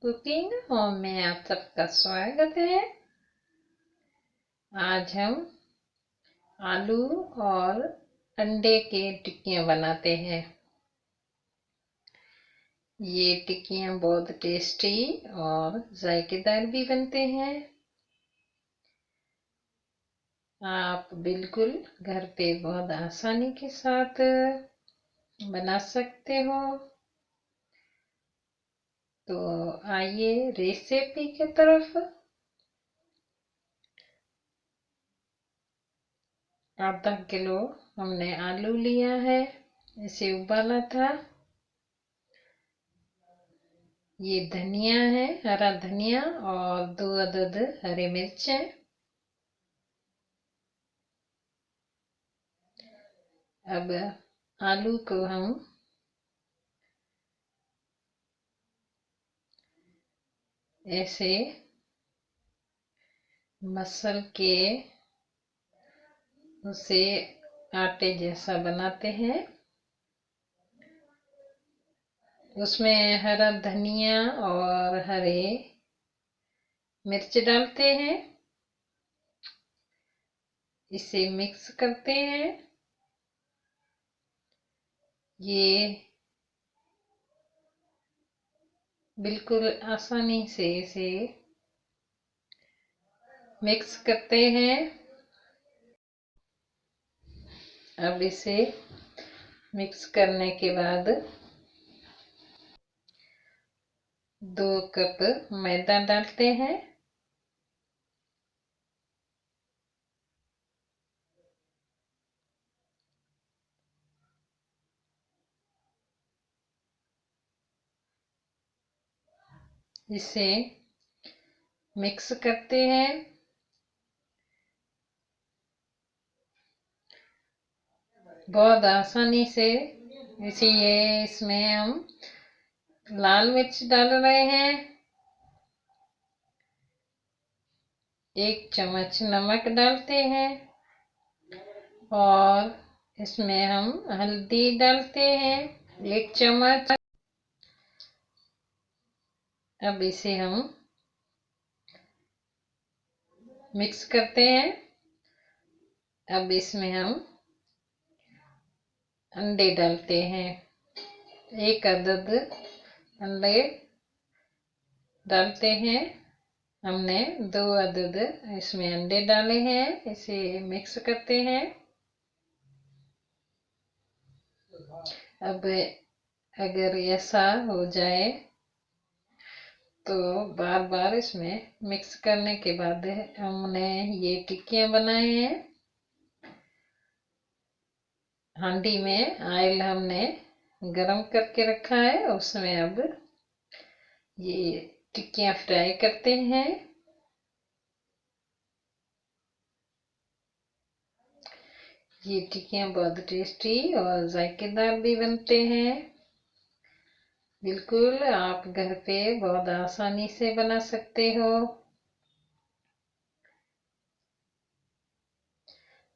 Cooking home में आप सबका स्वागत है। आज हम आलू और अंडे के टिक्कियाँ बनाते हैं। ये टिक्कियाँ बहुत टेस्टी और जायकेदार भी बनते हैं। आप बिल्कुल घर पे बहुत आसानी के साथ बना सकते हो। तो आइए रेसिपी की तरफ। आधा किलो हमने आलू लिया है, इसे उबाला था। ये धनिया है, हरा धनिया, और 2 अदद हरी मिर्च है। अब आलू को हम ऐसे मसल के उसे आटे जैसा बनाते हैं। उसमें हरा धनिया और हरे मिर्च डालते हैं। इसे मिक्स करते हैं। ये बिल्कुल आसानी से इसे मिक्स करते हैं। अब इसे मिक्स करने के बाद 2 कप मैदा डालते हैं। इसे मिक्स करते हैं। बहुत आसानी से इसीलिए इसमें हम लाल मिर्च डाल रहे हैं। 1 चम्मच नमक डालते हैं और इसमें हम हल्दी डालते हैं 1 चम्मच। अब इसे हम मिक्स करते हैं। अब इसमें हम अंडे डालते हैं। 1 अदद अंडे डालते हैं। हमने 2 अदद इसमें अंडे डाले हैं। इसे मिक्स करते हैं। अब अगर ऐसा हो जाए तो बार बार इसमें मिक्स करने के बाद हमने ये टिक्कियाँ बनाए हैं। हांडी में ऑयल हमने गरम करके रखा है, उसमें अब ये टिक्कियाँ फ्राई करते हैं। ये टिक्कियाँ बहुत टेस्टी और जायकेदार भी बनते हैं। बिल्कुल आप घर पे बहुत आसानी से बना सकते हो।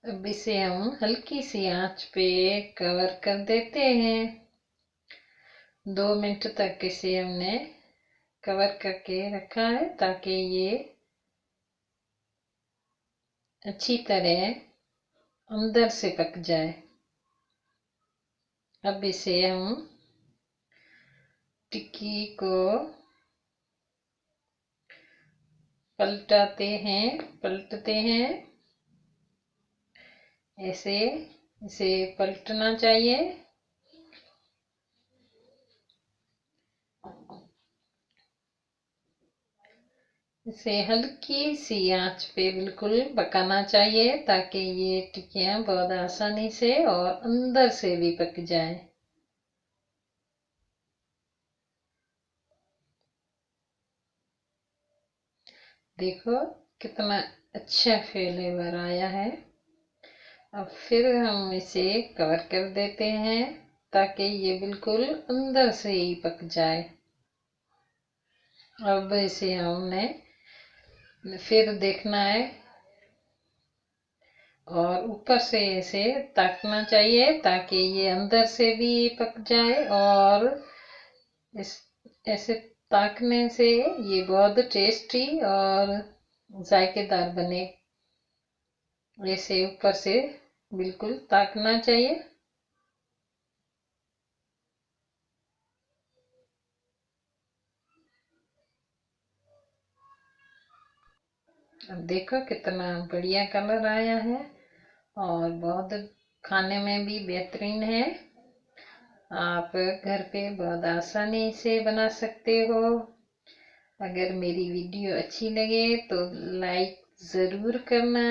अब इसे हम हल्की सी आंच पे कवर कर देते हैं। 2 मिनट तक इसे हमने कवर करके रखा है ताकि ये अच्छी तरह अंदर से पक जाए। अब इसे हम टिक्की को पलटते हैं। ऐसे इसे पलटना चाहिए। इसे हल्की सी आंच पे बिल्कुल पकाना चाहिए ताकि ये टिक्कियाँ बहुत आसानी से और अंदर से भी पक जाए। देखो कितना अच्छा फ्लेवर आया है। अब फिर हम इसे कवर कर देते हैं ताकि ये बिल्कुल अंदर से ही पक जाए। अब इसे हमने फिर देखना है और ऊपर से इसे ताकना चाहिए ताकि ये अंदर से भी पक जाए और इस ऐसे ताकने से ये बहुत टेस्टी और जायकेदार बने। ऐसे ऊपर से बिल्कुल ताकना चाहिए। अब देखो कितना बढ़िया कलर आया है और बहुत खाने में भी बेहतरीन है। आप घर पे बहुत आसानी से बना सकते हो। अगर मेरी वीडियो अच्छी लगे तो लाइक ज़रूर करना।